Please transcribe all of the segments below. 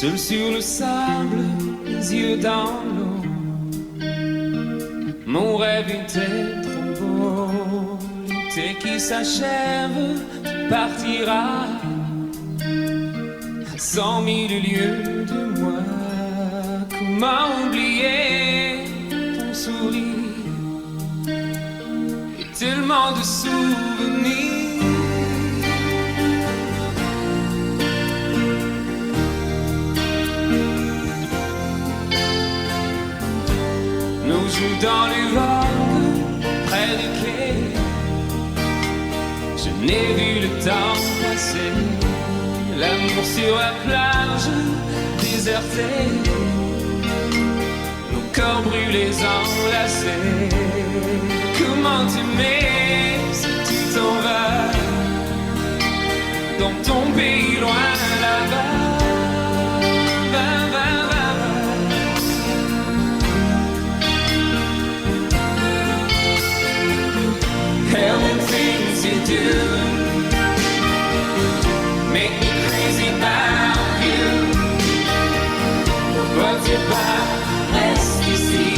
Seul sur le sable, les yeux dans l'eau. Mon rêve était trop beau. L'été qui s'achève, tu partiras à 100 000 lieues de moi. Comment oublier ton sourire et tellement de souvenirs. Nous jouons dans les vagues près du quai. Je n'ai vu le temps passer. L'amour sur la plage désertée. Nos corps brûlés enlacés. Comment t'aimer si tu t'en vas dans ton pays loin là-bas. Hell and things you do make me crazy about you. Pourquoi tu pars, reste ici.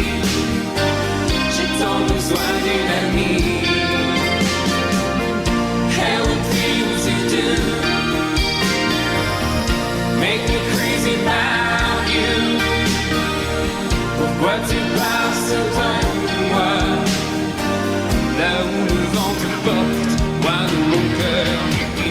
J'ai tant besoin d'une amie. Hell and things you do make me crazy about you. Pourquoi tu pars si loin de moi? Là où le vent te porte, loin de mon cœur qui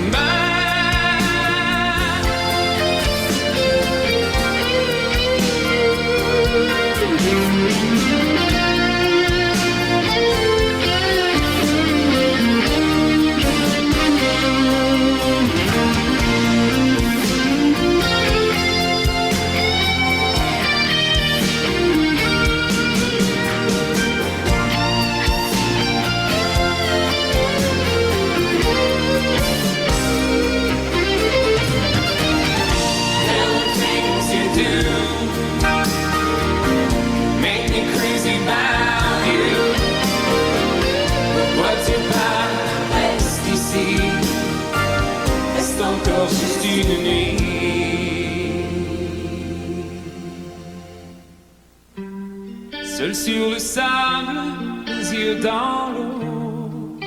juste une nuit. Seul sur le sable, les yeux dans l'eau.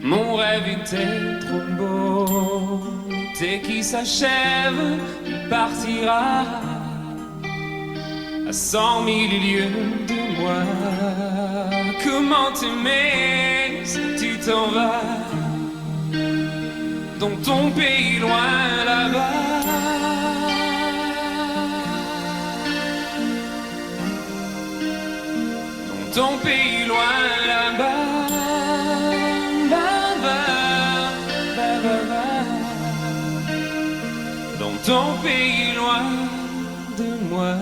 Mon rêve était trop beau. L'été qui s'achève, il partira à 100 000 lieues de moi. Comment t'aimer si tu t'en vas dans ton pays loin là-bas. Dans ton pays loin là-bas. Dans ton pays loin de moi.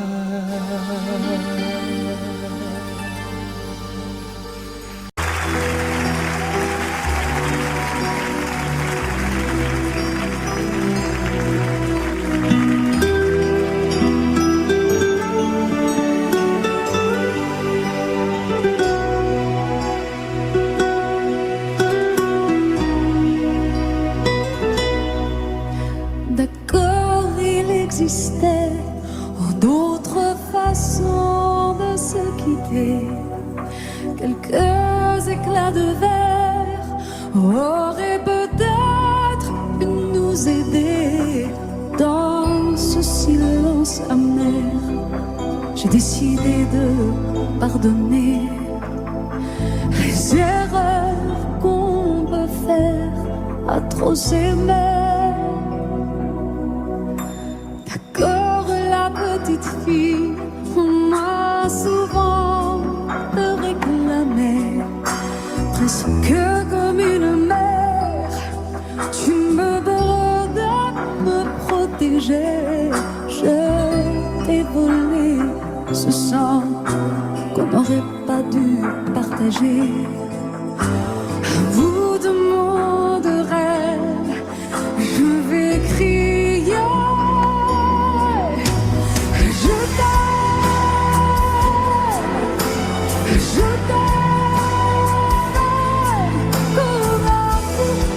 D'autres façons de se quitter, quelques éclats de verre auraient peut-être pu nous aider. Dans ce silence amer, j'ai décidé de pardonner les erreurs qu'on peut faire à trop s'aimer. Petite fille, on m'a souvent réclamé, presque comme une mère. Tu me dois de me protéger. Je t'ai volé ce sang qu'on n'aurait pas dû partager. À bout de mots de rêve, je vais crier.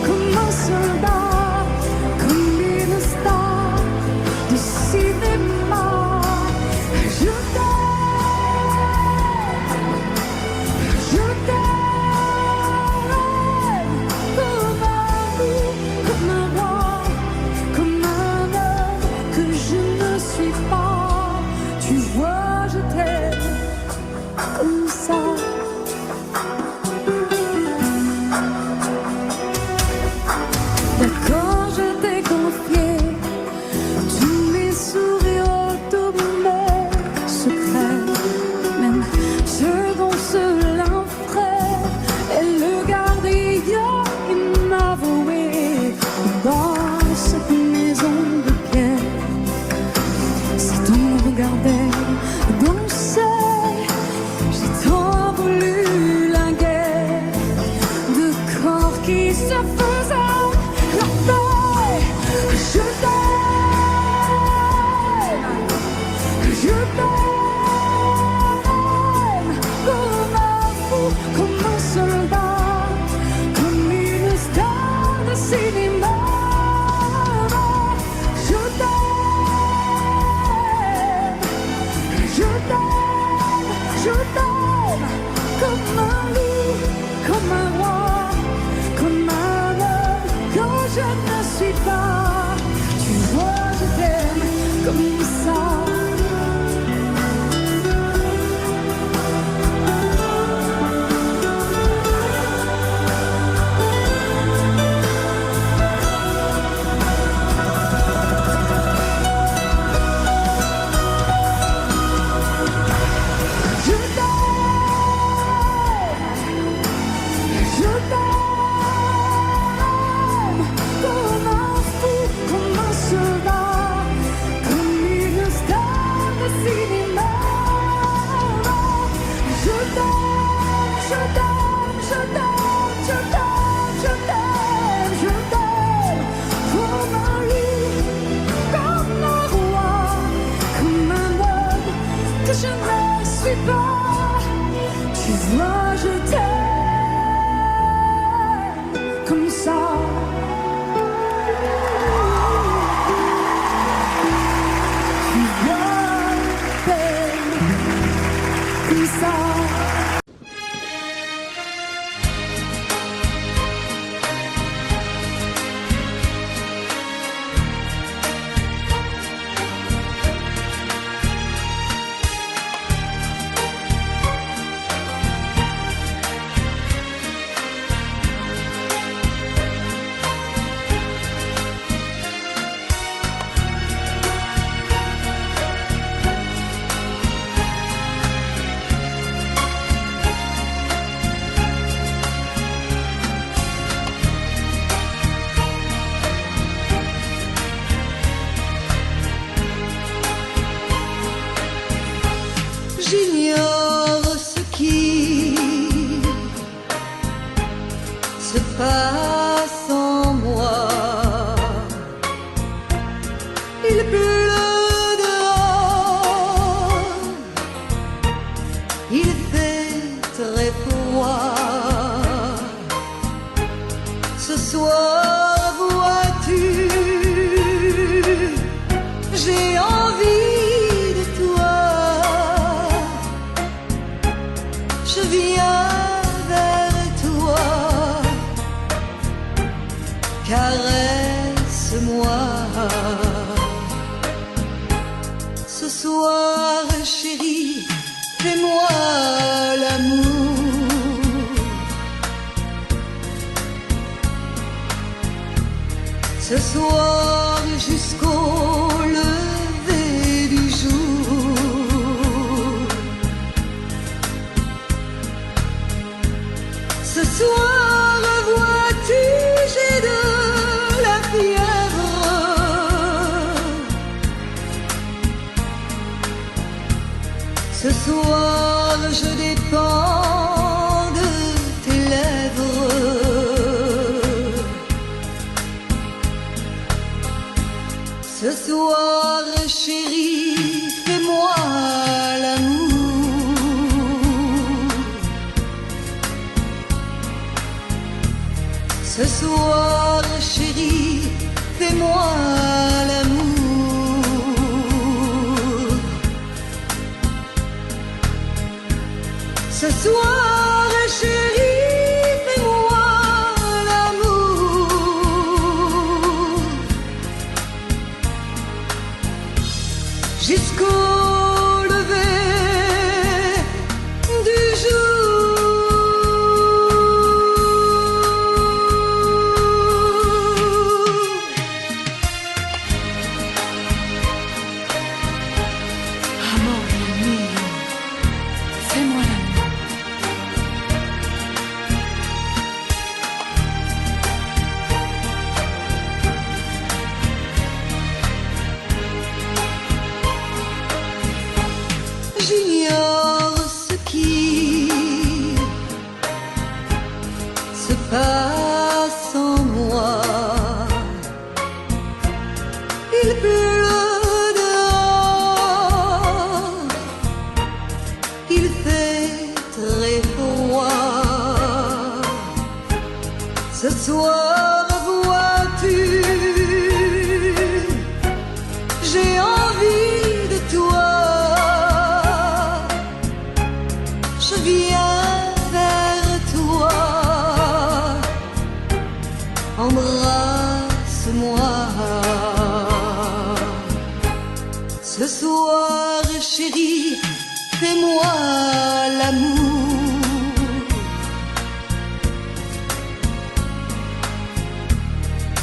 Comme un soldat, comme une star, d'ici Tu vois, je t'aime comme ça. Tu vois, je t'aime comme ça. J'ignore ce qui se passe en moi. Il pleut dehors, il fait très froid. Ce soir, vois-tu, j'ai envie de toi. Je viens vers toi, caresse-moi. Ce soir, chérie, fais-moi l'amour. Ce soir, jusqu'au lever du jour. Ce soir, vois-tu, j'ai de la fièvre. Ce soir, je dépends de tes lèvres. Ce soir, chérie, fais-moi l'amour. Ce soir, chérie, fais-moi l'amour. Ce soir, chérie, fais-moi l'amour. Jusqu'au lever du Amore mio, fais-moi l'amour. J'ignore ce qui se passe en moi. Il pleut dehors, il fait très froid. Ce soir, vois-tu, j'ai envie de toi. Je viens vers toi, embrasse-moi. Ce soir, chérie, fais-moi l'amour.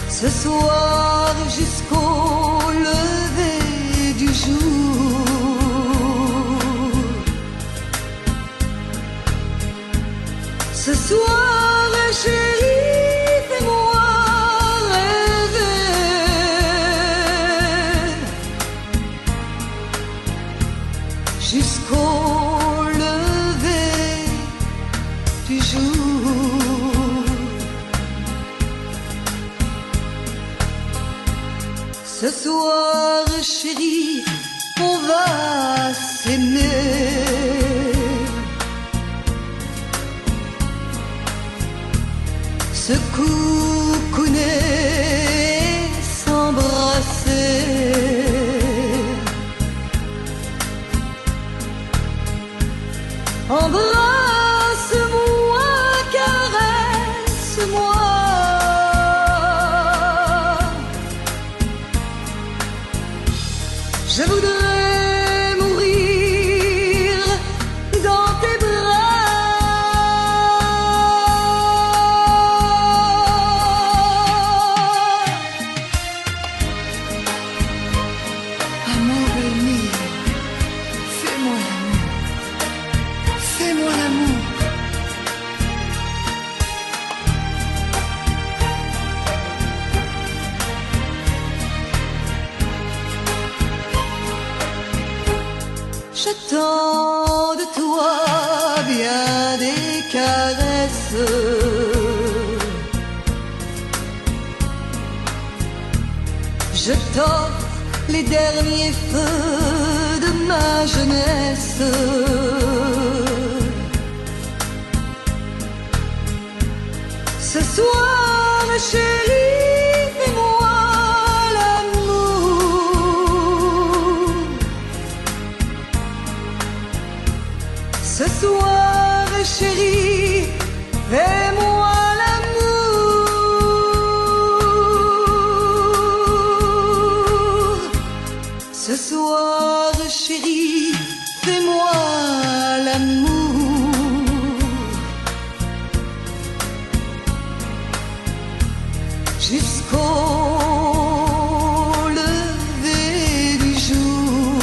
Ce soir, jusqu'au lever du jour. Ce soir, chérie, fais-moi rêver. Jusqu'au lever du jour. Ce soir, chérie, on va s'aimer. se coucouner, s'embrasser. Embrasse-moi, caresse-moi. Je voudrais mourir dans tes bras. Amore mio, fais-moi l'amour. Fais-moi l'amour. J'attends de toi bien des caresses. Je t'offre les derniers feux de ma jeunesse. Ce soir, chérie, fais-moi l'amour. Ce soir, chérie, fais-moi l'amour. Ce soir, chérie, fais-moi l'amour. Jusqu'au lever du jour.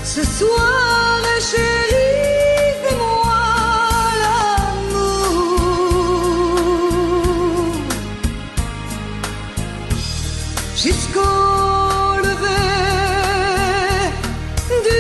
Ce soir, chérie, fais-moi l'amour. Jusqu'au lever du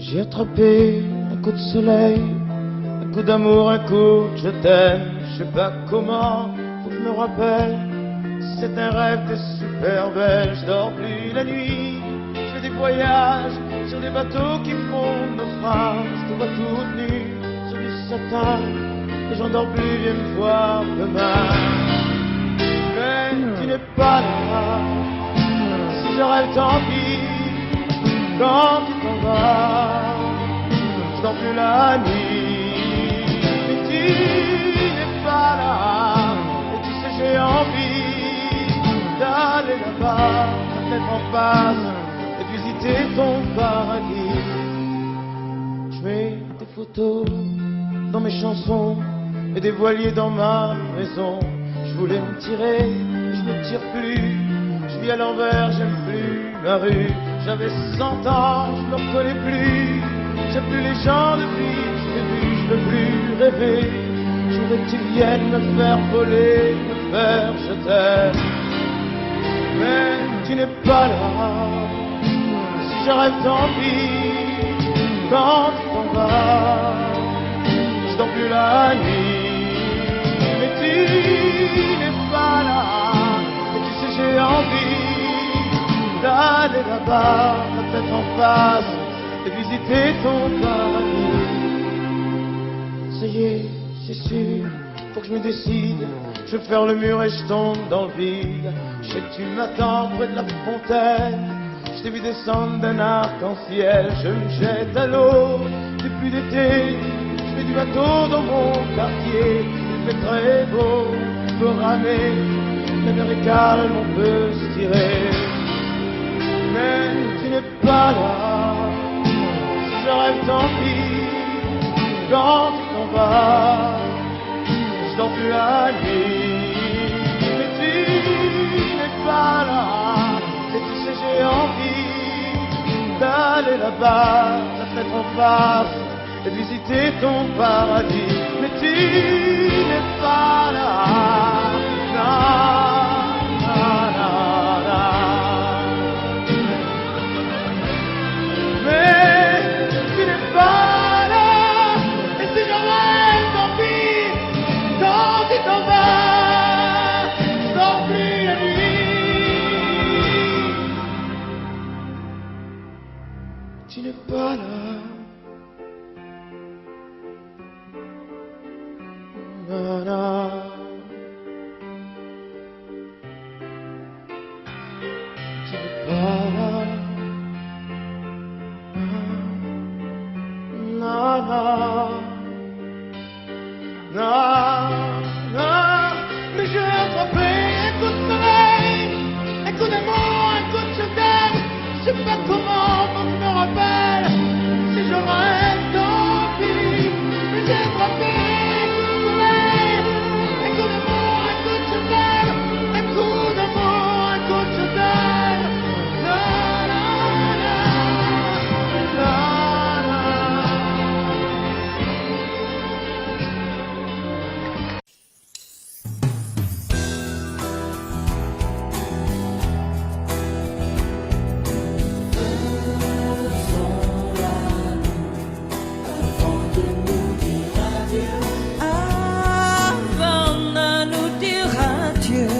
J'ai attrapé un coup de soleil, un coup d'amour, un coup de je t'aime. Je sais pas comment, faut que je me rappelle. C'est un rêve, t'es super belle. Je dors plus la nuit, je fais des voyages sur des bateaux qui font naufrage. Je te vois toute nue sur du satin et j'en dors plus, viens me voir demain. Mais tu n'es pas là, si je rêve tant pis. Quand tu t'en vas, je dors plus la nuit. Mais tu n'es pas là, et tu sais j'ai envie d'aller là-bas, la tête en face, et de visiter ton paradis. Je mets des photos dans mes chansons, et des voiliers dans ma maison. Je voulais me tirer, mais je me tire plus. Je vis à l'envers, j'aime plus ma rue. J'avais 100 ans, je me reconnais plus. J'aime plus les gens depuis que je t'ai vu, je veux plus rêver. Je voudrais que tu viennes me faire voler, me faire je t'aime. Mais tu n'es pas là, si je rêve tant pis. Quand tu t'en vas, je dors plus la nuit. Mais tu n'es pas là, et tu sais j'ai envie d'aller là-bas, la tête en face, et visiter ton paradis. Ça y est, c'est sûr, faut que je me décide. Je vais faire le mur et je tombe dans le vide. Je sais que tu m'attends près de la fontaine. Je t'ai vu descendre d'un arc-en-ciel. Je me jette à l'eau depuis l'été. Je fais du bateau dans mon quartier. Il fait très beau, on peut ramer. La mer est calme, on peut se tirer. Mais tu n'es pas là, si je rêve tant pis. Quand tu t'en vas, je dors plus la nuit. Mais tu là-bas, la fenêtre en face, et visiter ton paradis. Mais tu n'es pas là. Na, na, na, na. Mais tu n'es pas là. Et si je reste, tant pis, quand tu t'en vas, sans plus la nuit. Tu n'es pas là. Na, na. Tu n'es pas là. Na, na. Na, na. Mais je vais attraper un coup de soleil, un coup d'amour, un coup de je t'aime. Je sais pas comment, faut que je me rappelle. Si je reste, tant pis. Mais j'ai attrapé un coup de soleil, un coup d'amour, un coup de je t'aime. Un coup d'amour, un coup de je t'aime. Na, na, na, na, na. Avant de nous dire adieu,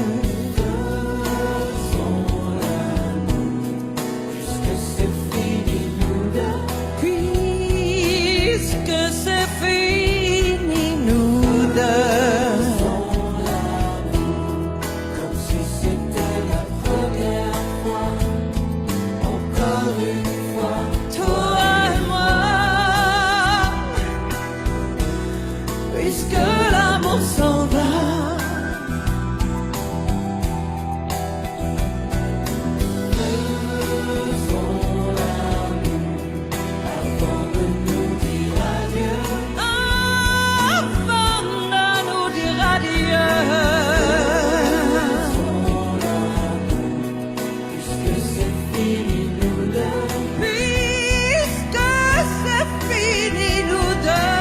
puisque c'est fini nous deux. Comme si c'était la première fois, encore une fois, toi et moi. Puisque l'amour s'en va, faisons l'amour avant de nous dire adieu. Avant de nous dire adieu. Faisons l'amour, puisque c'est fini nous deux. Puisque c'est fini nous deux.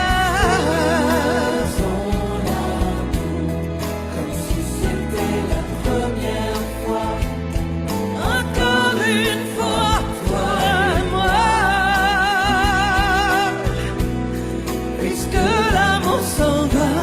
Comme si c'était la première fois, encore une fois, toi et moi. Puisque l'amour s'en va,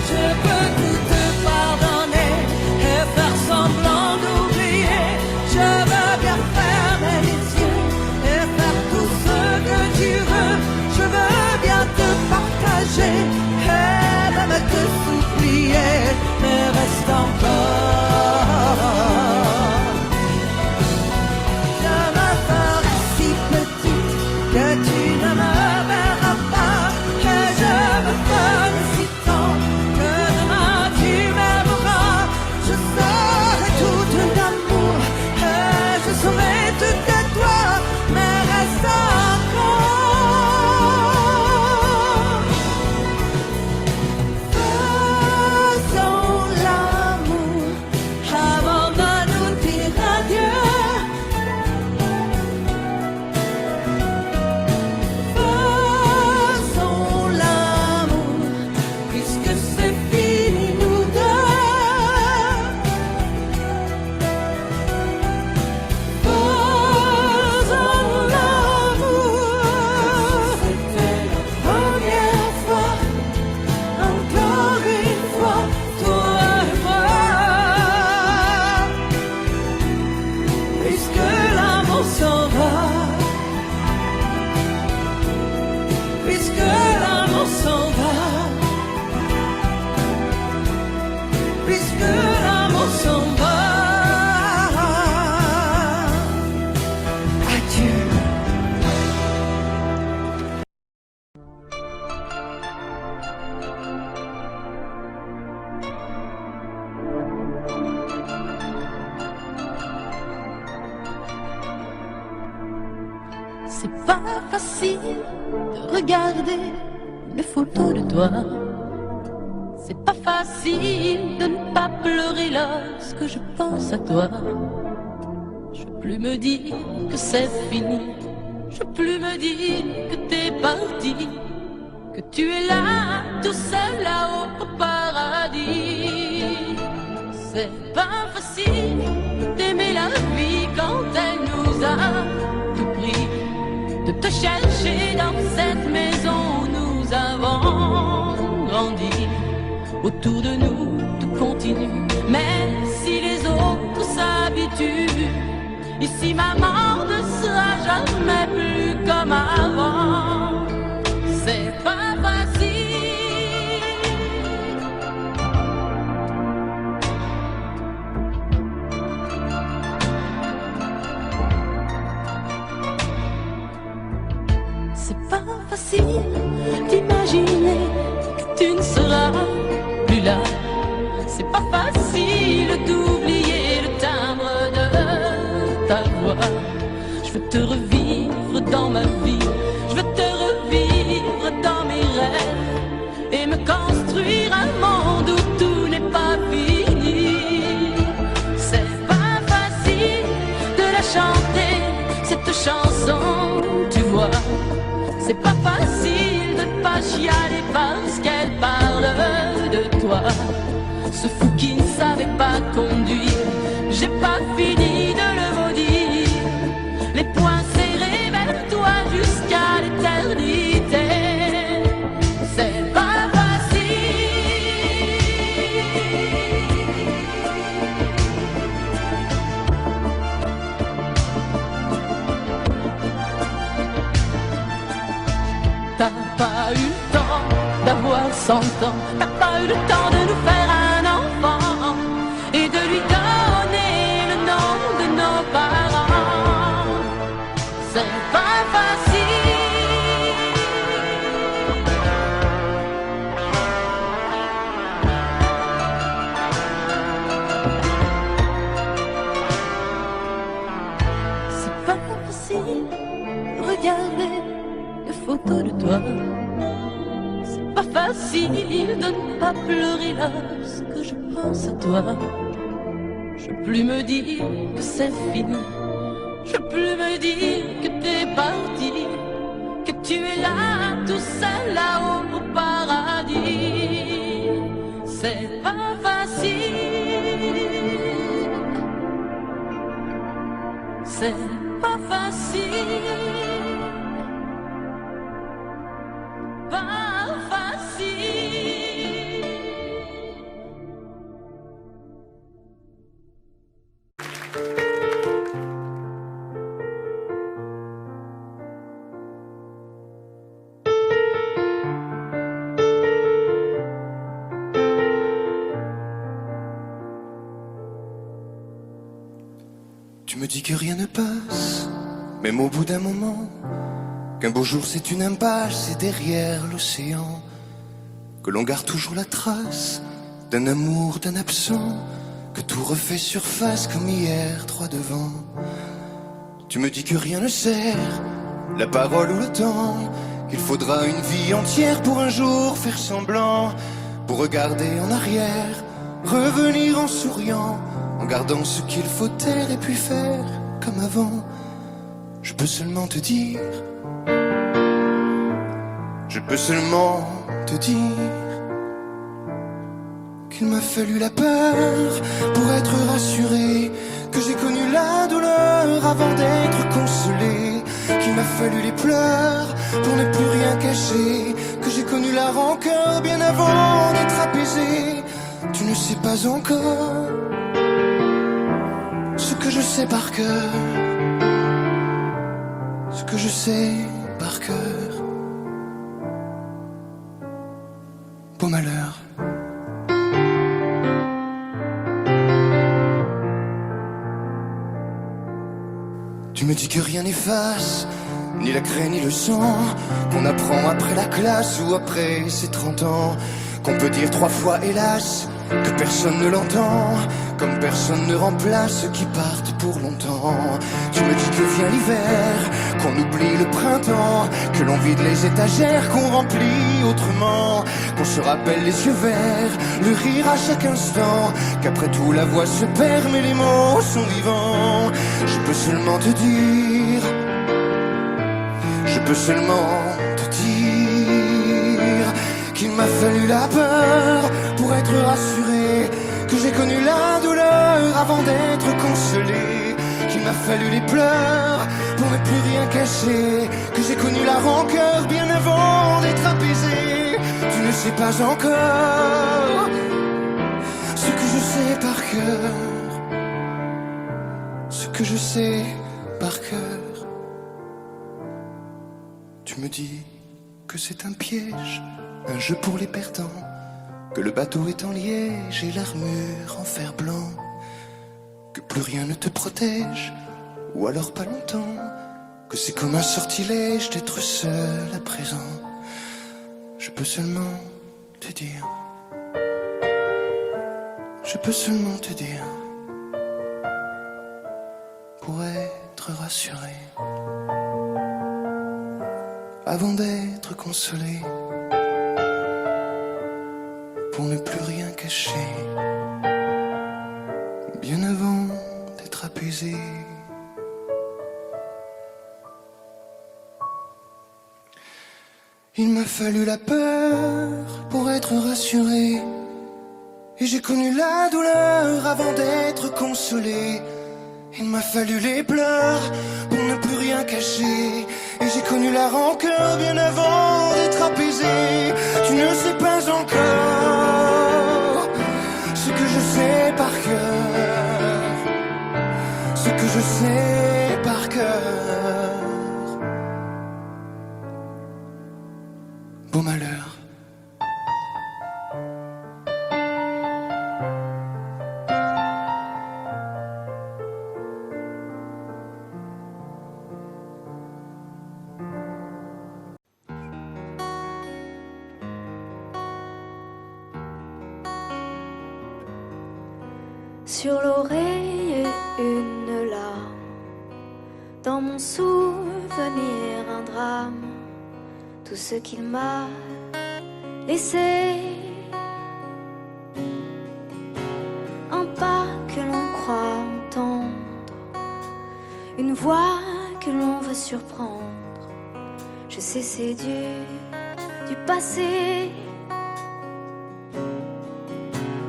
je peux tout te pardonner et faire semblant d'oublier. Je veux bien fermer les yeux et faire tout ce que tu veux. Je veux bien te partager et même te supplier, mais reste encore. Je me ferai si petite que tu ne me verras pas, et je me ferai si tant que demain tu m'aimeras. Je serai toute d'amour et je serai toute de toi, mais reste encore. Faisons l'amour avant de nous dire adieu. Faisons l'amour, puisque c'est fini nous deux. Faisons l'amour, c'était la première fois, encore une fois, toi et moi. Puisque l'amour s'en va, puisque l'amour s'en va, puisque l'amour s'en va. Adieu. C'est pas facile de regarder une photo de toi. C'est pas facile de ne pas pleurer lorsque je pense à toi. plus me dire que c'est fini. Je veux plus me dire que t'es parti, que tu es là, tout seul là-haut au paradis. C'est pas facile d'aimer la vie quand elle nous a tout pris, de te chercher dans cette maison où nous avons grandi. Autour de nous tout continue, même si les autres s'habituent. Ici maman ne sera jamais plus comme avant. C'est pas facile. C'est pas facile d'imaginer que tu ne seras plus là. C'est pas facile d'oublier le timbre de ta voix. Je veux te revivre dans ma vie, je veux te revivre dans mes rêves et me construire un monde où tout n'est pas fini. C'est pas facile de la chanter, cette chanson, tu vois. C'est pas facile de ne pas chialer parce qu'elle parle de toi. Ce fou qui ne savait pas conduire, j'ai pas fini de le maudire. Les poings serrés vers toi jusqu'à l'éternité. C'est pas facile. T'as pas eu le temps d'avoir 100 ans, t'as pas eu le temps de nous faire un enfant et de lui donner le nom de nos parents. C'est pas facile. C'est pas facile. Regarder des photos de toi. C'est pas facile de ne pas pleurer lorsque je pense à toi. Je veux plus me dire que c'est fini. Je veux plus me dire que t'es parti, que tu es là, tout seul là-haut au paradis. C'est pas facile. C'est pas facile. Pas facile. Tu me dis que rien ne passe, même au bout d'un moment, qu'un beau jour c'est une impasse et derrière l'océan, que l'on garde toujours la trace d'un amour, d'un absent, que tout refait surface comme hier, droit devant. Tu me dis que rien ne sert, la parole ou le temps, qu'il faudra une vie entière pour un jour faire semblant, pour regarder en arrière, revenir en souriant, en gardant ce qu'il faut taire et puis faire comme avant. Je peux seulement te dire, je peux seulement te dire qu'il m'a fallu la peur pour être rassuré, que j'ai connu la douleur avant d'être consolé, qu'il m'a fallu les pleurs pour ne plus rien cacher, que j'ai connu la rancœur bien avant d'être apaisé. Tu ne sais pas encore ce que je sais par cœur, ce que je sais par cœur. Beau malheur. Tu me dis que rien n'efface, ni la craie ni le sang, qu'on apprend après la classe ou après ses 30 ans, qu'on peut dire 3 fois hélas, que personne ne l'entend, comme personne ne remplace ceux qui partent pour longtemps. Tu me dis que vient l'hiver, qu'on oublie le printemps, que l'on vide les étagères, qu'on remplit autrement, qu'on se rappelle les yeux verts, le rire à chaque instant, qu'après tout la voix se perd mais les mots sont vivants. Je peux seulement te dire, je peux seulement te dire qu'il m'a fallu la peur pour être rassuré, que j'ai connu la douleur avant d'être consolé, qu'il m'a fallu les pleurs pour ne plus rien cacher, que j'ai connu la rancœur bien avant d'être apaisé. Tu ne sais pas encore ce que je sais par cœur, ce que je sais par cœur. Tu me dis que c'est un piège, un jeu pour les perdants, que le bateau est en liège et l'armure en fer blanc, que plus rien ne te protège, ou alors pas longtemps, que c'est comme un sortilège d'être seul à présent. Je peux seulement te dire, je peux seulement te dire, pour être rassuré, avant d'être consolé, pour ne plus rien cacher, bien avant d'être apaisé. Il m'a fallu la peur pour être rassuré, et j'ai connu la douleur avant d'être consolé. Il m'a fallu les pleurs pour ne plus rien cacher, et j'ai connu la rancœur bien avant d'être apaisé. Tu ne sais pas encore ce que je sais par cœur, ce que je sais par cœur. Beau malheur. Sur l'oreille une larme, dans mon souvenir un drame, tout ce qu'il m'a laissé, un pas que l'on croit entendre, une voix que l'on veut surprendre. Je sais c'est du passé,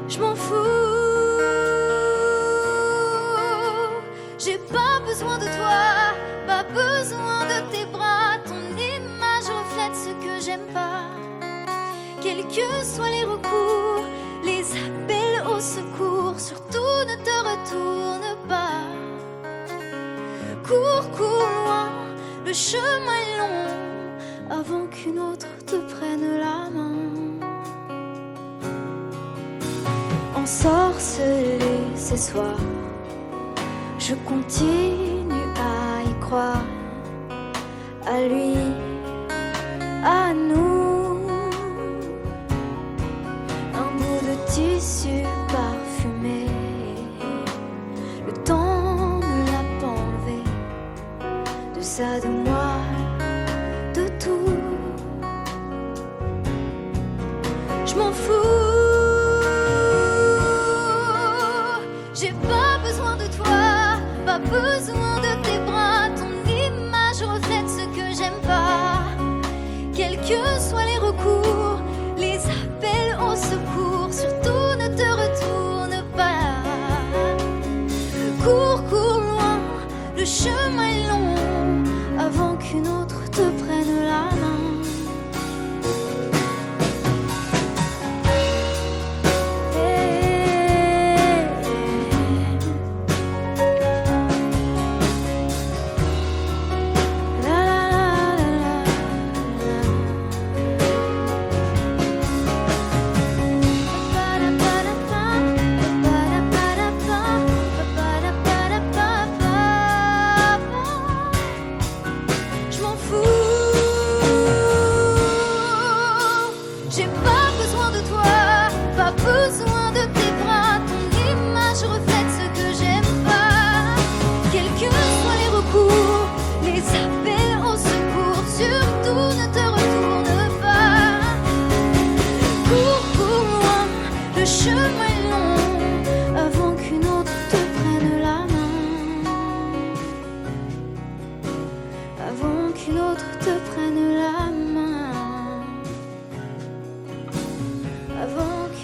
je m'en fous. J'ai pas besoin de toi, pas besoin de tes bras. Ton image reflète ce que j'aime pas. Quels que soient les recours, les appels au secours, surtout ne te retourne pas. Cours, cours loin, le chemin est long, avant qu'une autre te prenne la main. Ensorcelé ce soir, je continue à y croire, à lui, à nous. Un bout de tissu parfumé, le temps ne l'a pas enlevé, de ça, de moi, de tout. Je m'en fous. J'ai pas besoin de toi, pas besoin de tes bras. Ton image reflète ce que j'aime pas. Quels que soient les recours, les appels au secours, surtout ne te retourne pas. Cours, cours loin, le chemin est long, avant qu'une autre te prenne la main.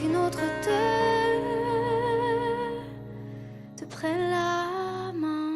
qu'une autre te prenne la main.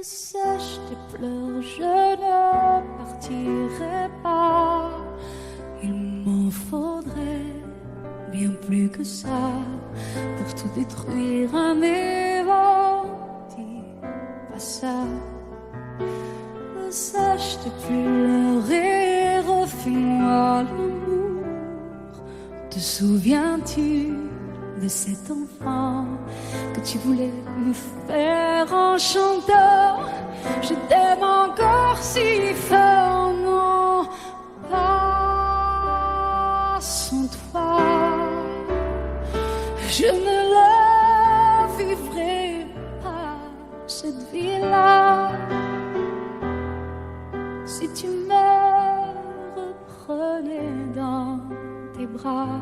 Sèche tes pleurs, je ne partirai pas. Il m'en faudrait bien plus que ça pour tout détruire un évent. Dis pas ça. Sèche tes pleurs et refais-moi l'amour. Te souviens-tu de cet enfant que tu voulais me faire en chantant? Je t'aime encore si fort, non, pas sans toi. Je ne la vivrai pas, cette vie-là. Si tu me reprenais dans tes bras,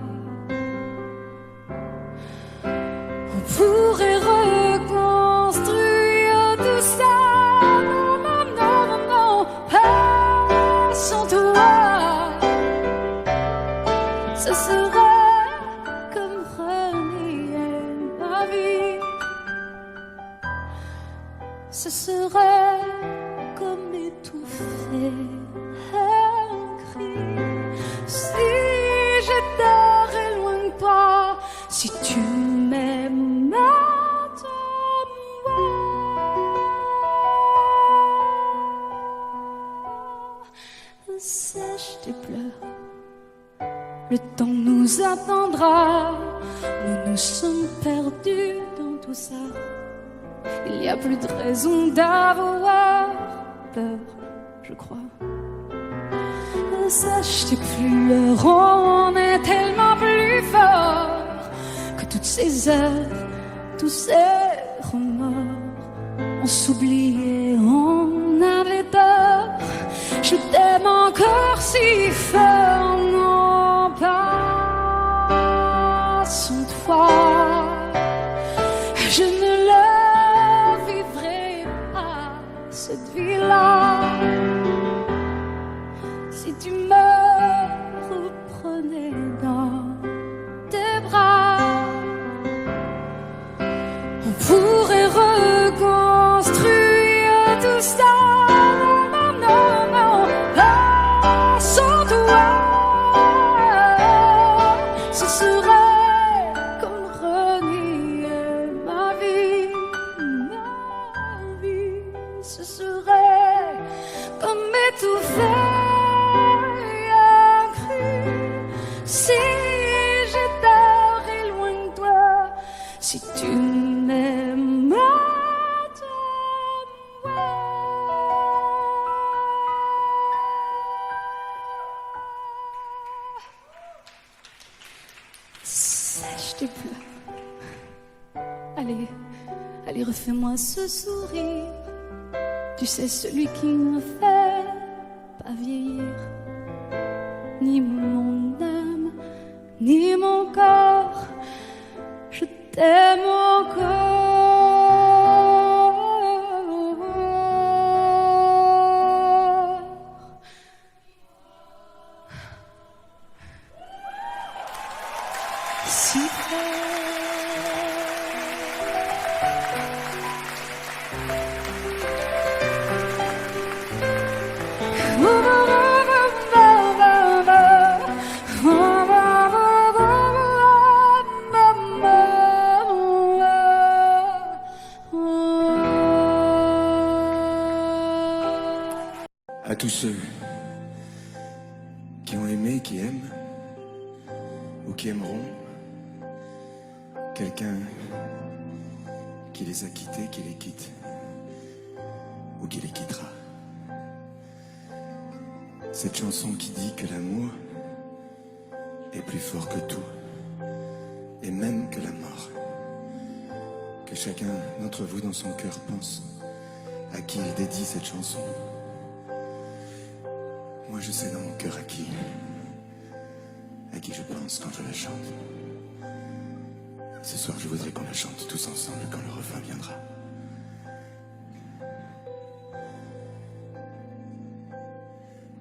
on pourrait reconstruire tout ça. Non, non, non, non, non, pas sans toi. Ce serait comme renier ma vie. Ce serait comme étouffer un cri. Si j'étais loin de toi, si tu m'aimes maintenant, sèche tes pleurs. Le temps nous attendra. Nous nous sommes perdus dans tout ça. Il n'y a plus de raison d'avoir peur, je crois. Sèche tes pleurs, on est tellement plus fort que toutes ces heures, tous ces remords. On s'oubliait, on avait tort. Je t'aime encore si fort, non pas sans toi. Je ne la vivrai pas, cette vie-là. Si tu me reprenais dans tes bras, on pourrait reconstruire tout ça. Non, non, non, pas sans toi. Ce serait comme renier ma vie, ma vie. Ce serait comme étouffer. Si j'étais loin de toi, si tu m'aimes maintenant, sèche tes pleurs. Allez, allez, refais-moi ce sourire. Tu sais, celui qui me fait pas vieillir. Ni mon âme, ni mon corps, je t'aime encore. Si près. À tous ceux qui ont aimé, qui aiment, ou qui aimeront, quelqu'un qui les a quittés, qui les quitte, ou qui les quittera. Cette chanson qui dit que l'amour est plus fort que tout, et même que la mort. Que chacun d'entre vous dans son cœur pense à qui il dédie cette chanson. Moi je sais dans mon cœur à qui je pense quand je la chante. Ce soir je voudrais qu'on la chante tous ensemble quand le refrain viendra.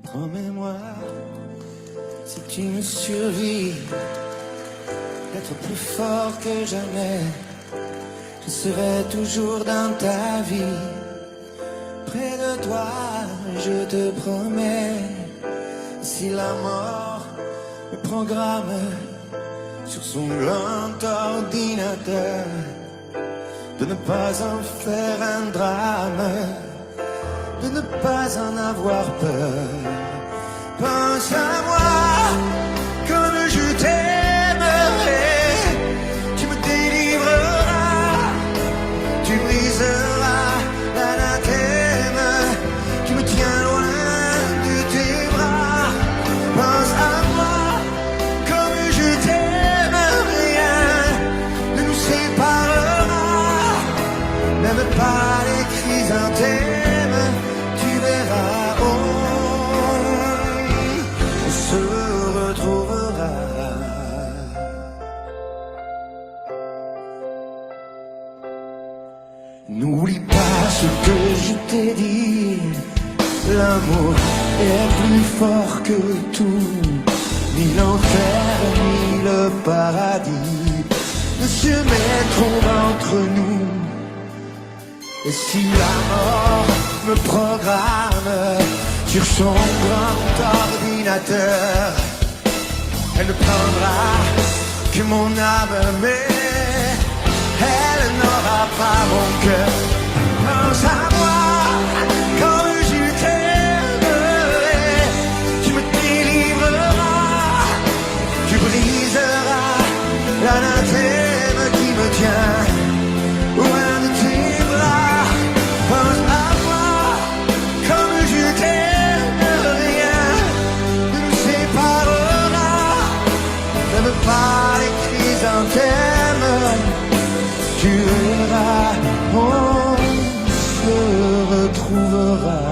Promets-moi, si tu me survis, d'être plus fort que jamais. Je serai toujours dans ta vie, près de toi, je te promets. Si la mort me programme sur son grand ordinateur, de ne pas en faire un drame, de ne pas en avoir peur. Pense à moi comme je t'aimerai, tu me délivreras, tu briseras l'anathème qui me tient loin de tes bras. Pense à moi comme je t'aime, rien ne nous séparera, même pas les chrysanthèmes, tu verras, on se retrouvera. N'oublie pas ce que je t'ai dit, l'amour est plus fort que tout, ni l'enfer ni le paradis ne se mettront entre nous. Et si la mort me programme sur son grand ordinateur, elle ne prendra que mon âme, mais elle n'aura pas mon cœur. Pense à moi quand je t'aimerai, tu me délivreras, tu briseras l'anathème qui me tient loin de tes bras. Pense à moi comme je t'aime, rien ne nous séparera, même pas les chrysanthèmes, tu verras, on se retrouvera.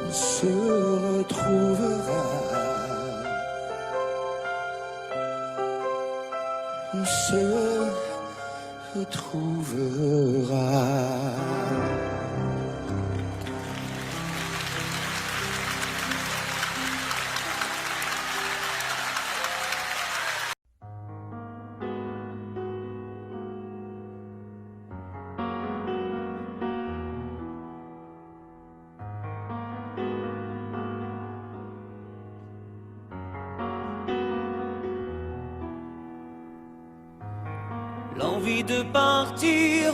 On se retrouvera. On se retrouvera. L'envie de partir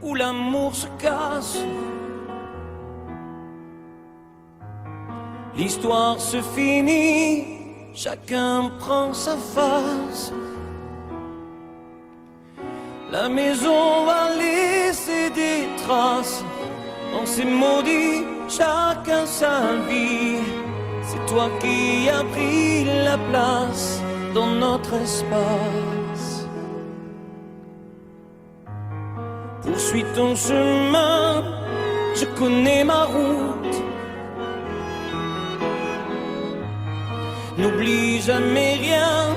où l'amour se casse, l'histoire se finit, chacun prend sa face. La maison va laisser des traces, dans ces maudits, chacun sa vie. C'est toi qui as pris la place dans notre espace. Poursuis ton chemin, je connais ma route. N'oublie jamais rien,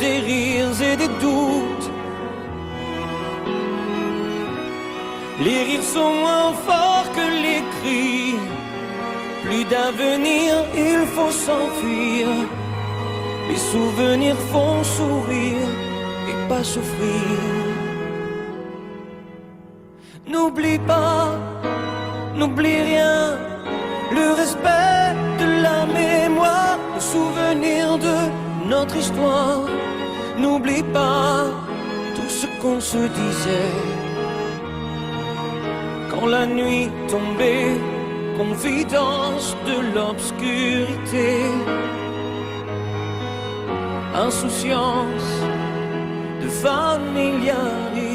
des rires et des doutes. Les rires sont moins forts que les cris. Plus d'avenir, il faut s'enfuir. Les souvenirs font sourire et pas souffrir. N'oublie pas, n'oublie rien, le respect de la mémoire, le souvenir de notre histoire. N'oublie pas tout ce qu'on se disait. quand la nuit tombait, confidence de l'obscurité, insouciance de familiarité.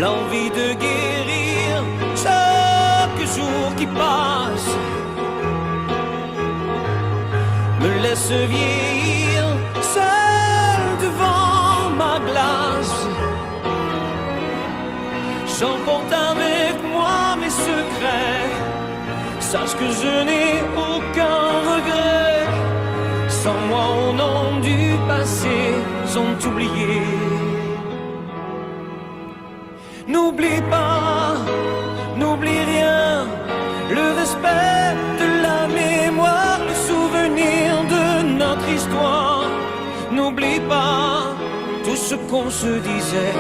L'envie de guérir chaque jour qui passe me laisse vieillir seul devant ma glace. J'emporte avec moi mes secrets, sache que je n'ai aucun regret. Sans moi au nom du passé sont oubliés. N'oublie pas, n'oublie rien, le respect de la mémoire, le souvenir de notre histoire. N'oublie pas tout ce qu'on se disait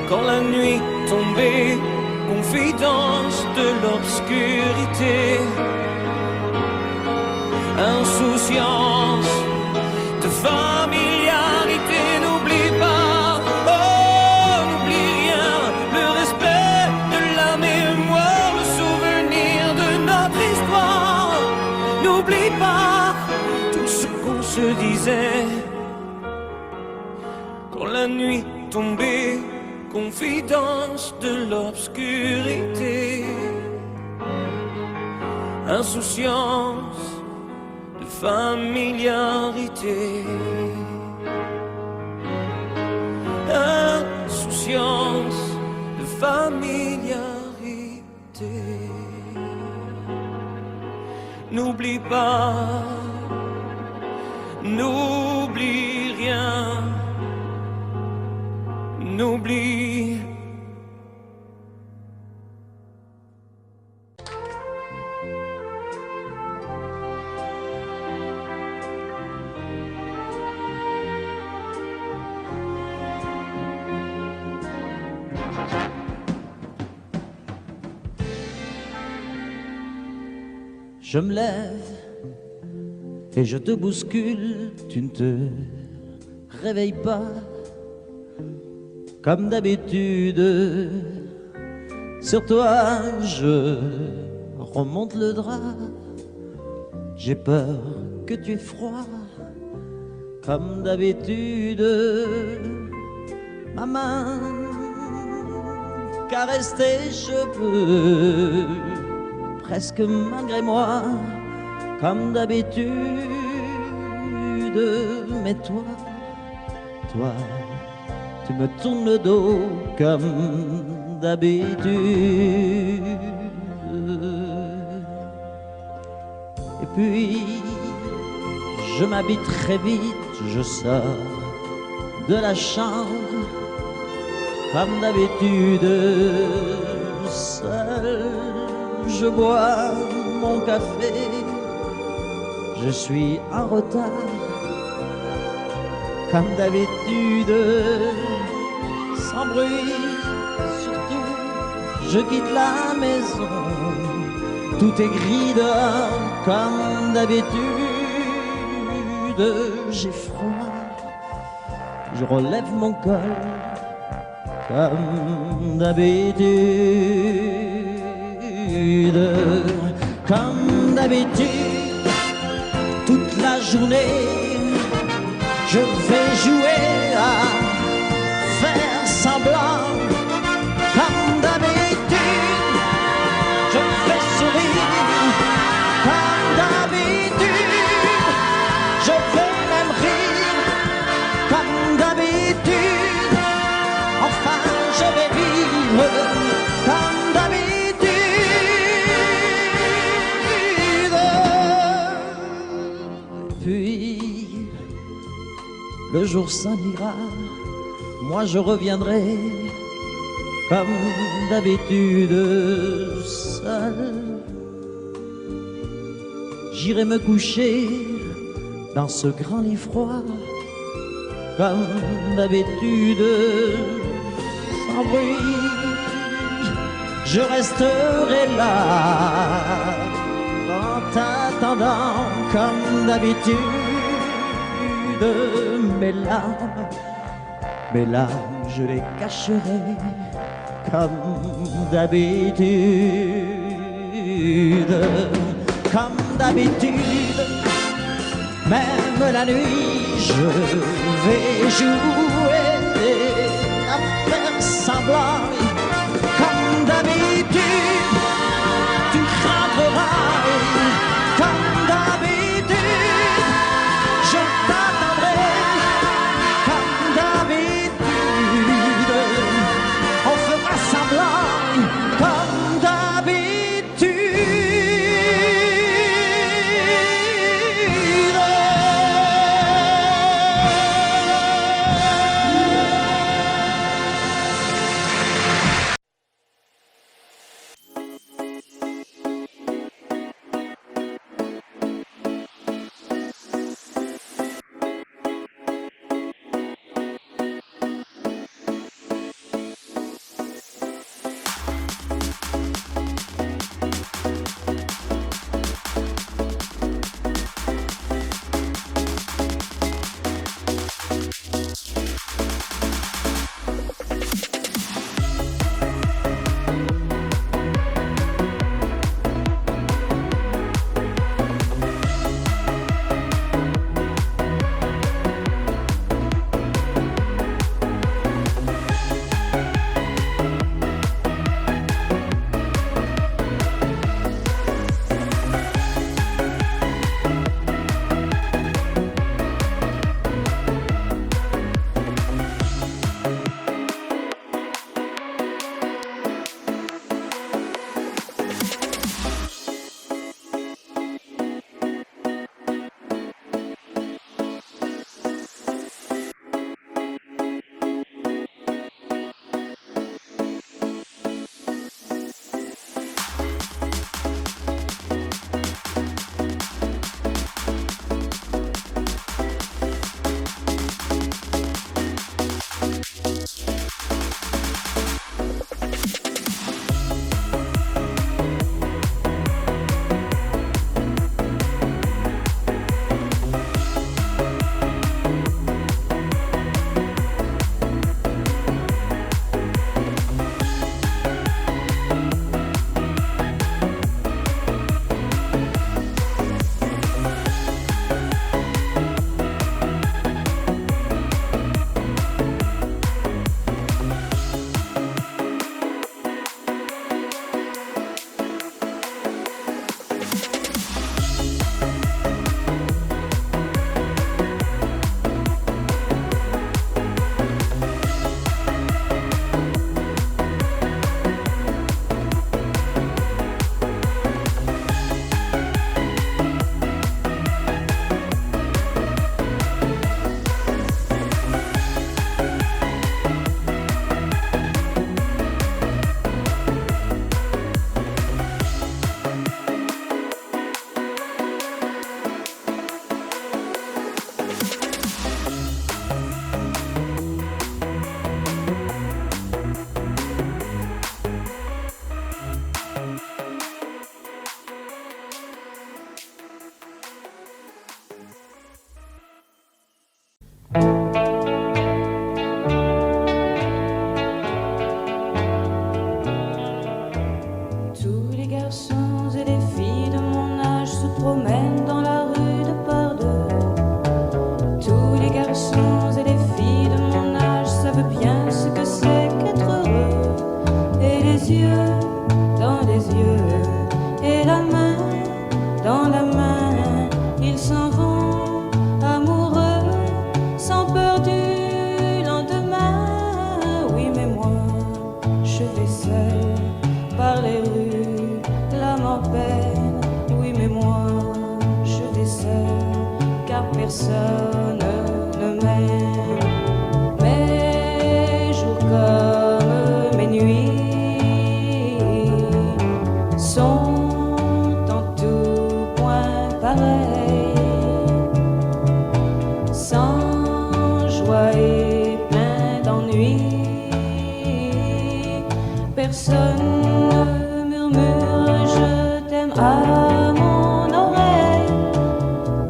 quand la nuit tombait, confidence de l'obscurité, insouciance de familiarité. N'oublie pas, oh, n'oublie rien, le respect de la mémoire, le souvenir de notre histoire. N'oublie pas tout ce qu'on se disait quand la nuit tombait, confidence de l'obscurité, insouciance de familiarité, insouciance de familiarité. N'oublie pas, n'oublie rien, n'oublie. Je me lève et je te bouscule, tu ne te réveilles pas. Comme d'habitude, sur toi je remonte le drap. J'ai peur que tu aies froid. Comme d'habitude, ma main caresse tes cheveux, presque malgré moi. Comme d'habitude, mais toi, tu me tournes le dos comme d'habitude. Et puis, je m'habille très vite, je sors de la chambre comme d'habitude. Seul, je bois mon café, je suis en retard. Comme d'habitude, sans bruit, surtout, je quitte la maison. Tout est gris dehors, comme d'habitude. J'ai froid, je relève mon col, comme d'habitude. Comme d'habitude, toute la journée, je vais jouer à faire semblant. Comme d'habitude, je fais sourire. Comme d'habitude, je vais même rire. Comme d'habitude, enfin je vais vivre. Comme d'habitude. Puis le jour s'en ira, moi je reviendrai comme d'habitude seul. J'irai me coucher dans ce grand lit froid, comme d'habitude, sans bruit. Je resterai là en t'attendant comme d'habitude. de mes larmes, je les cacherai comme d'habitude, comme d'habitude. Même la nuit, je vais jouer à faire semblant, comme d'habitude. Tu craqueras, comme d'habitude. Je t'attendrai, comme d'habitude. On fera semblant, comme d'habitude.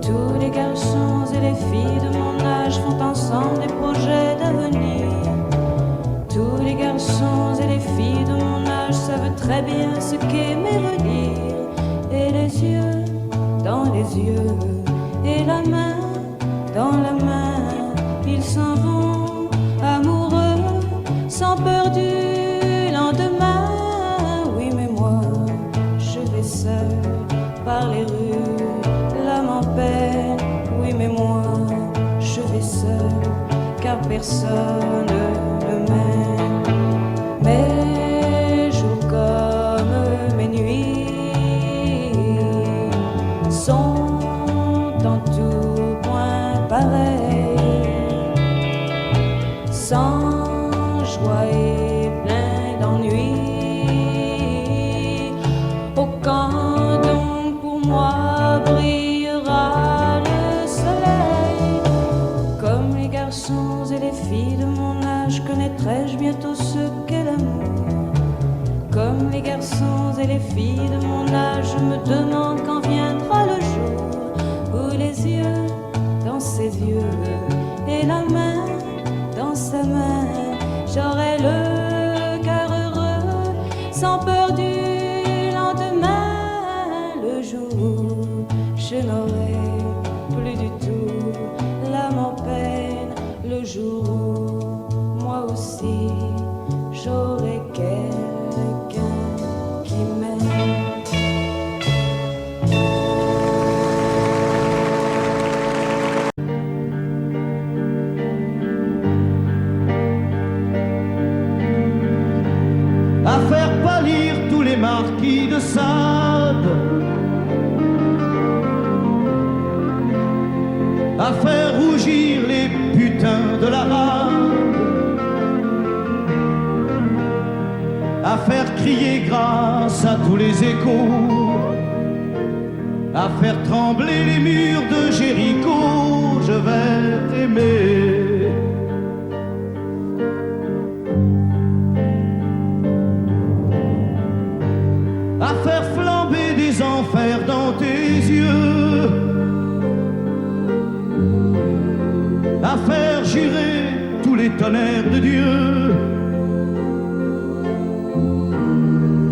Tous les garçons et les filles de mon dans les yeux et la main dans la main, ils s'en vont amoureux, sans peur du lendemain. Oui, mais moi, je vais seul par les rues, l'âme en peine. Oui, mais moi, je vais seul, car personne ne m'aime. Mes jours comme mes nuits sont en tout point pareils, sans joie et plein d'ennui. Au quand donc pour moi brillera le soleil? Comme les garçons et les filles de mon âge, connaîtrai-je bientôt ce qu'est l'amour? Comme les garçons et les filles de mon âge, je me demande quand viendra le jour où les yeux dans ses yeux et la main dans sa main, j'aurai le cœur heureux, sans peur du lendemain. Le jour où je n'aurai plus du tout l'âme en peine, le jour où moi aussi j'aurai quelqu'un qui m'aime. À faire pâlir tous les marquis de Sade, à faire rougir les putains de la rade, à faire crier grâce à tous les échos, à faire trembler les murs de Jéricho. Je vais t'aimer. À faire flamber des enfers dans tes yeux, à faire jurer tous les tonnerres de Dieu,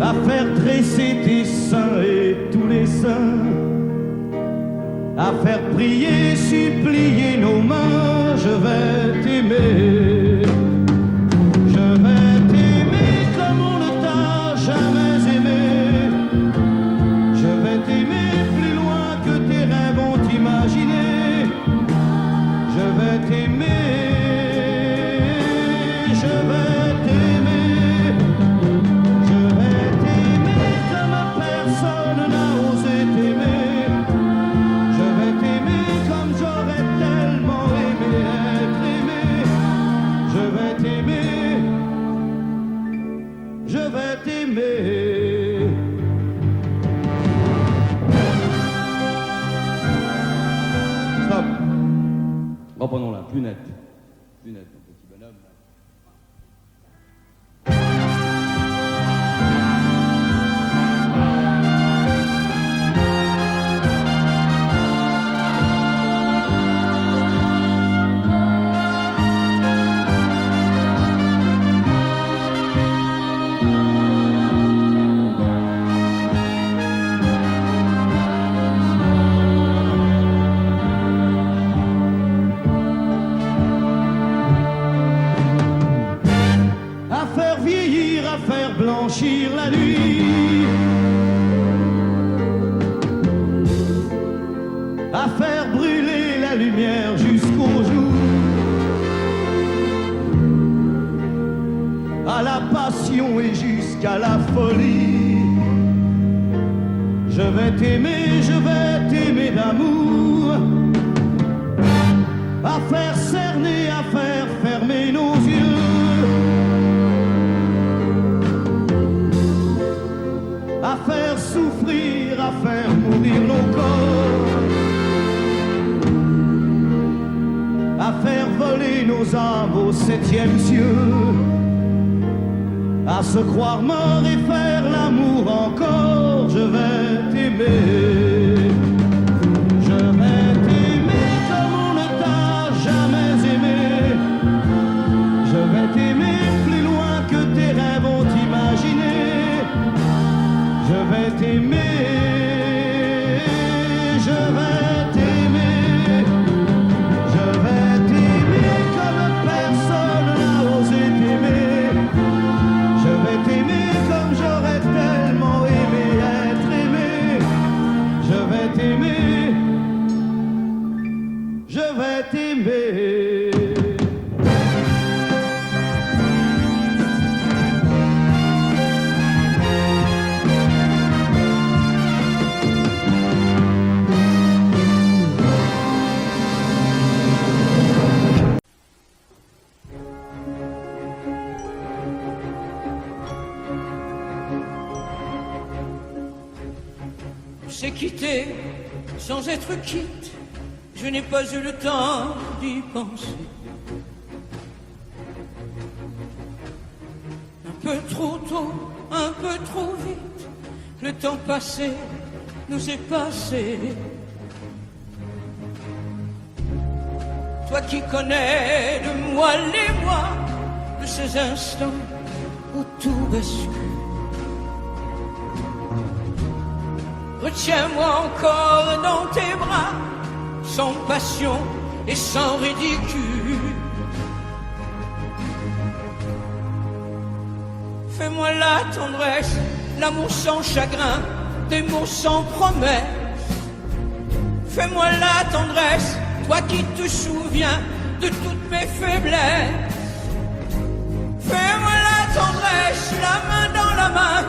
à faire dresser tes seins et tous les saints, à faire prier, supplier nos mains. Je vais t'aimer. Je vais t'aimer comme on ne t'a jamais aimé. Je vais t'aimer plus loin que tes rêves ont imaginé. Je vais t'aimer. Je vais t'aimer. Je vais t'aimer comme personne n'a osé t'aimer. Je vais t'aimer comme j'aurais tellement aimé être aimé. Je vais t'aimer. Je vais t'aimer. Stop. Reprenons-la, plus net. Plus net, mon petit bonhomme. À faire vieillir, à faire blanchir la nuit, à faire brûler la lumière jusqu'au jour, à la passion et jusqu'à la folie. Je vais t'aimer d'amour, à faire cerner, à faire fermer nos yeux, à faire souffrir, à faire mourir nos corps, à faire voler nos âmes au 7e cieux, à se croire mort et faire l'amour encore. Je vais t'aimer. Je vais t'aimer comme on ne t'a jamais aimé. Je vais t'aimer plus loin que tes rêves ont imaginé. Je vais t'aimer. Je s'est quitté sans être quitte. Je n'ai pas eu le temps d'y penser. Un peu trop tôt, un peu trop vite, le temps passé nous est passé. Toi qui connais de moi les mois, de ces instants où tout bascule. Retiens-moi encore dans tes bras, sans passion et sans ridicule. Fais-moi la tendresse, l'amour sans chagrin, des mots sans promesse. Fais-moi la tendresse, toi qui te souviens de toutes mes faiblesses. Fais-moi la tendresse, la main dans la main,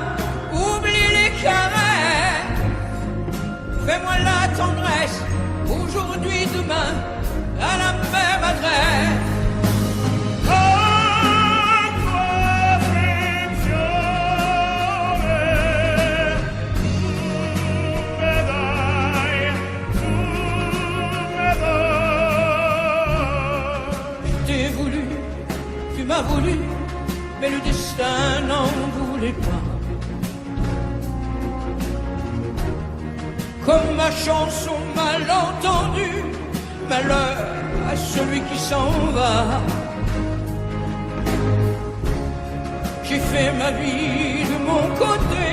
oublie les caresses. Fais-moi la tendresse, aujourd'hui, demain, à la même adresse. Tu m'as voulu, mais le destin n'en voulait pas. Comme ma chanson mal entendue, malheur à celui qui s'en va. J'ai fait ma vie de mon côté,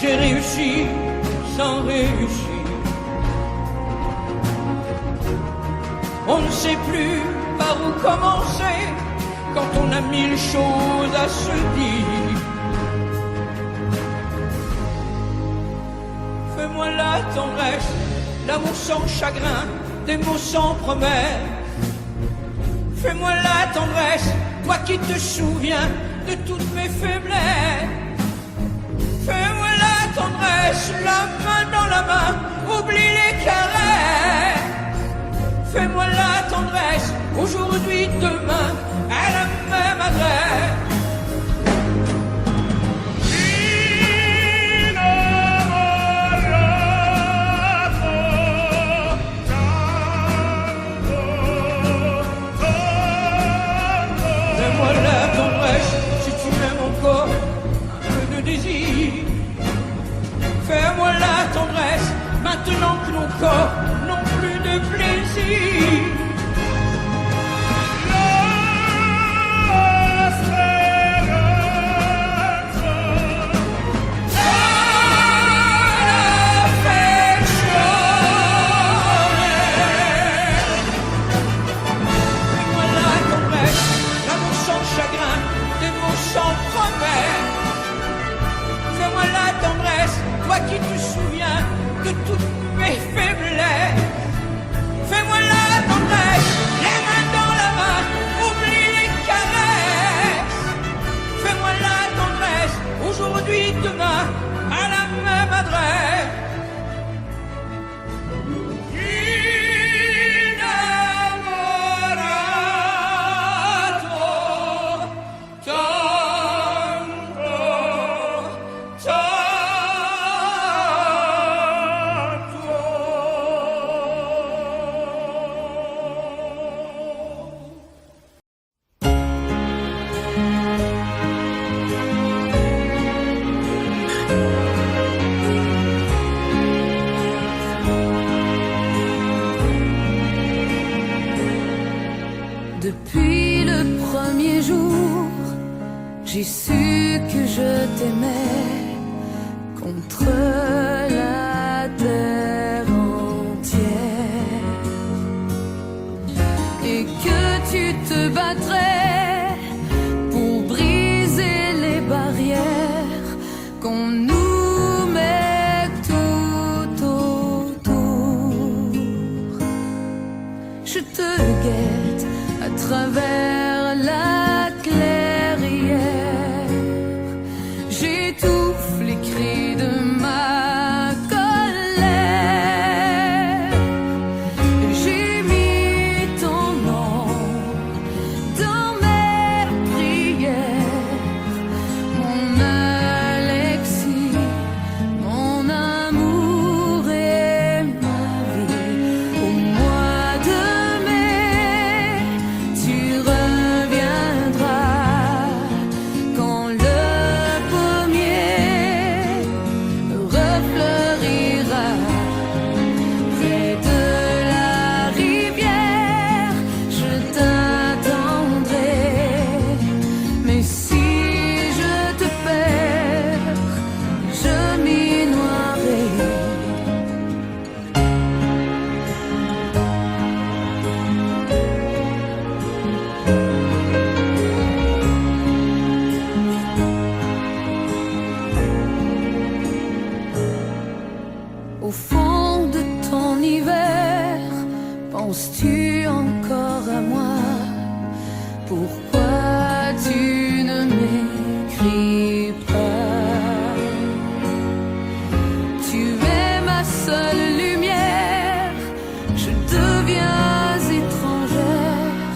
j'ai réussi sans réussir. On ne sait plus par où commencer quand on a mille choses à se dire. Fais-moi la tendresse, l'amour sans chagrin, des mots sans promesse. Fais-moi la tendresse, toi qui te souviens de toutes mes faiblesses. Fais-moi la tendresse, la main dans la main, oublie les caresses. Fais-moi la tendresse, aujourd'hui, demain, à la même adresse. Fais-moi la tendresse, si tu m'aimes encore, un peu de désir. Fais-moi la tendresse, maintenant que nos corps n'ont plus de plaisir. Fais-moi la tendresse, toi qui te souviens de toutes mes faiblesses. Fais-moi la tendresse. refleurira près de la rivière. Je t'attendrai, mais si je te perds, je m'y noierai. Au fond de ton hiver, penses-tu encore à moi? Pourquoi tu ne m'écris pas? Tu es ma seule lumière, je deviens étrangère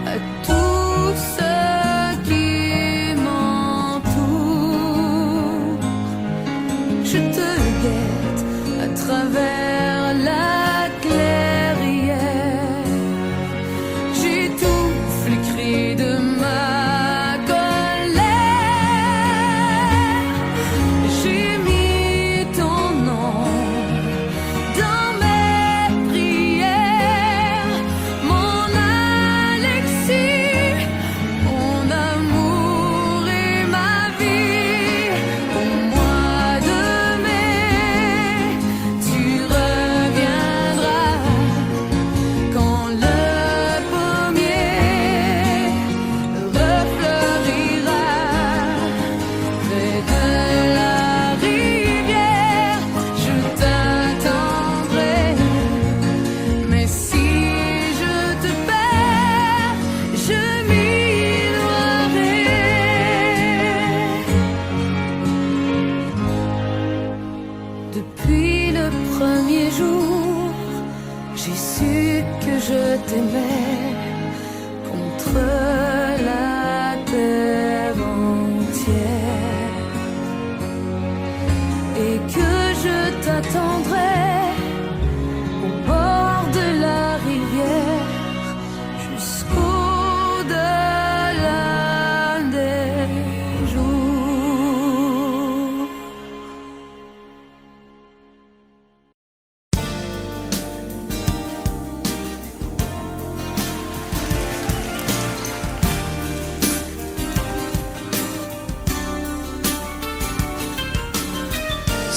à tout ce qui m'entoure. Je te guette à travers la clairière. J'étouffe les cris de ma colère. J'ai mis ton nom dans mes prières, mon Alexis, mon amour et ma vie. Au mois de mai, tu reviendras quand le pommier refleurira près de la rivière. Je t'attendrai, mais si je te perds, je m'y noierai. Depuis le premier jour, j'ai su que je t'aimais contre la terre entière, et que je t'attendrai au bord de la rivière jusqu'au-delà des jours.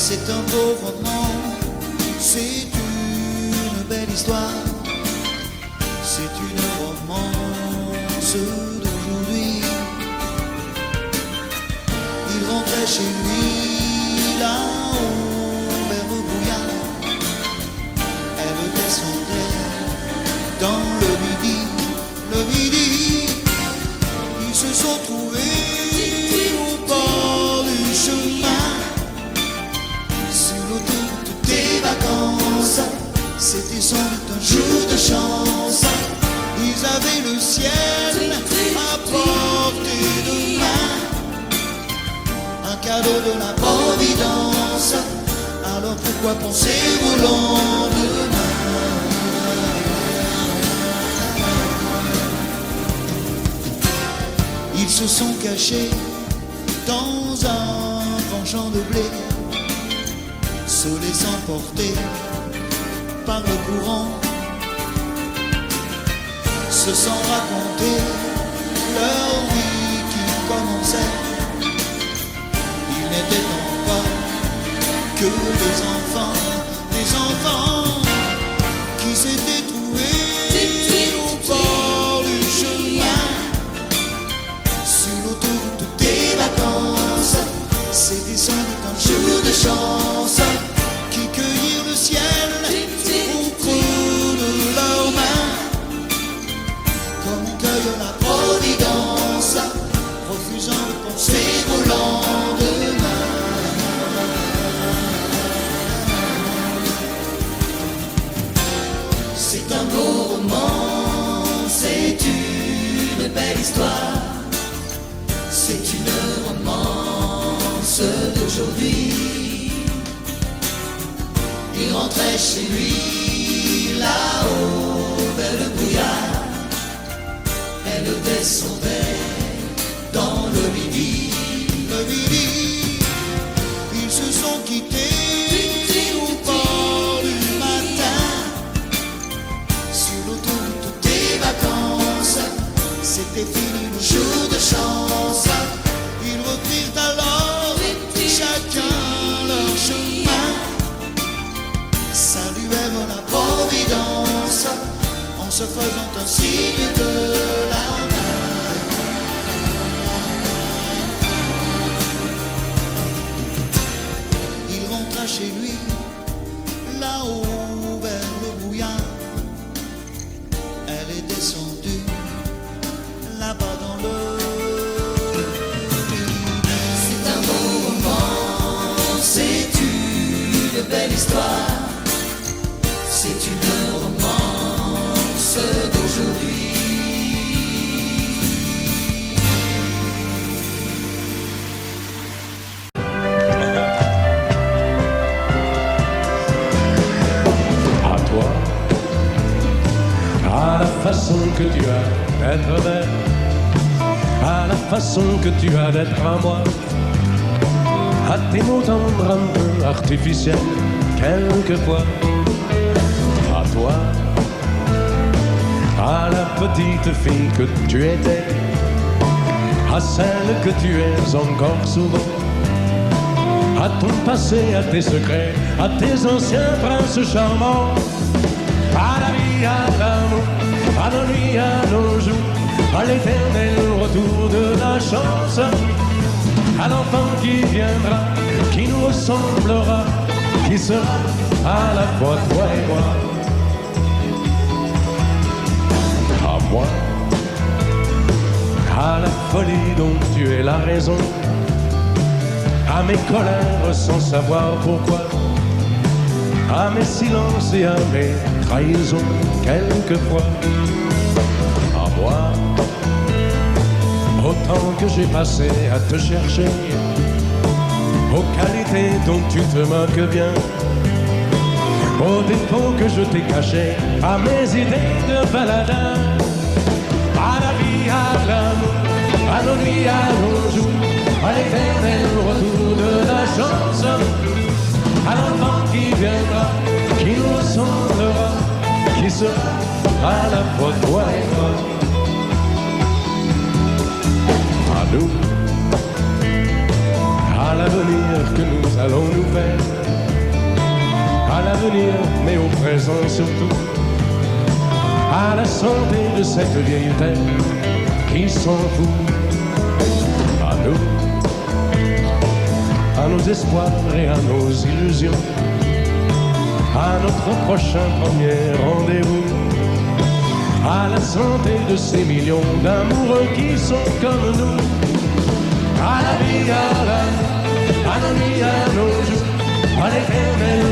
C'est un beau roman, c'est une belle histoire, c'est une romance d'aujourd'hui. Il rentrait chez lui là-haut vers le brouillard. Elle descendait dans le midi, le midi. Ils se sont trouvés au bord du chemin. Sur l'autoroute des vacances, c'était sans doute un jour de chance. Ils avaient le ciel à portée de main, un cadeau de la Providence. Alors pourquoi penser au lendemain? Ils se sont cachés dans un grand champ de blé, se laissant porter par le courant, se sont raconter leur vie qui commençait. Ils n'étaient donc pas que des enfants qui s'étaient trouvés au bord du chemin. Sur l'autoroute des vacances, c'était sans doute un jour de chance, qui cueillirent le ciel au creux de leurs mains, comme on cueille la Providence, refusant de penser au lendemain. C'est un beau roman, c'est une belle histoire, c'est une romance d'aujourd'hui. Il rentrait chez lui là-haut vers le brouillard. Elle descendait dans le midi, le midi. Ils se sont quittés sans ça, ils reprirent alors chacun leur chemin, saluèrent la providence en se faisant un signe de la main. Il rentra chez lui, là-haut vers le brouillard. Elle est descendue là-bas dans le Pinard. C'est un beau roman, c'est une belle histoire, c'est une romance d'aujourd'hui. À toi, à la façon que tu as d'être belle, à la façon que tu as d'être à moi, à tes mots tendres un peu artificiels, quelquefois. À toi, à la petite fille que tu étais, à celle que tu es encore souvent, à ton passé, à tes secrets, à tes anciens princes charmants, à la vie, à l'amour, à nos nuits, à nos jours, à l'éternel retour de la chance, à l'enfant qui viendra, qui nous ressemblera, qui sera à la fois toi et moi. À moi, à la folie dont tu es la raison, à mes colères sans savoir pourquoi, à mes silences et à mes trahisons quelquefois. À moi, autant que j'ai passé à te chercher, aux qualités dont tu te moques bien, aux défauts que je t'ai cachés, à mes idées de baladin, à la vie, à l'amour, à nos nuits, à nos jours, à l'éternel retour de la chance, à l'enfant qui viendra, qui nous ressemblera, qui sera à la fois toi et moi. À nous, à l'avenir que nous allons nous faire, à l'avenir mais au présent surtout, à la santé de cette vieille terre qui s'en fout. À nous, à nos espoirs et à nos illusions, à notre prochain premier rendez-vous, à la santé de ces millions d'amoureux qui sont comme nous, à la vie, à l'amour, à nos nuits, à nos jours, à l'éternel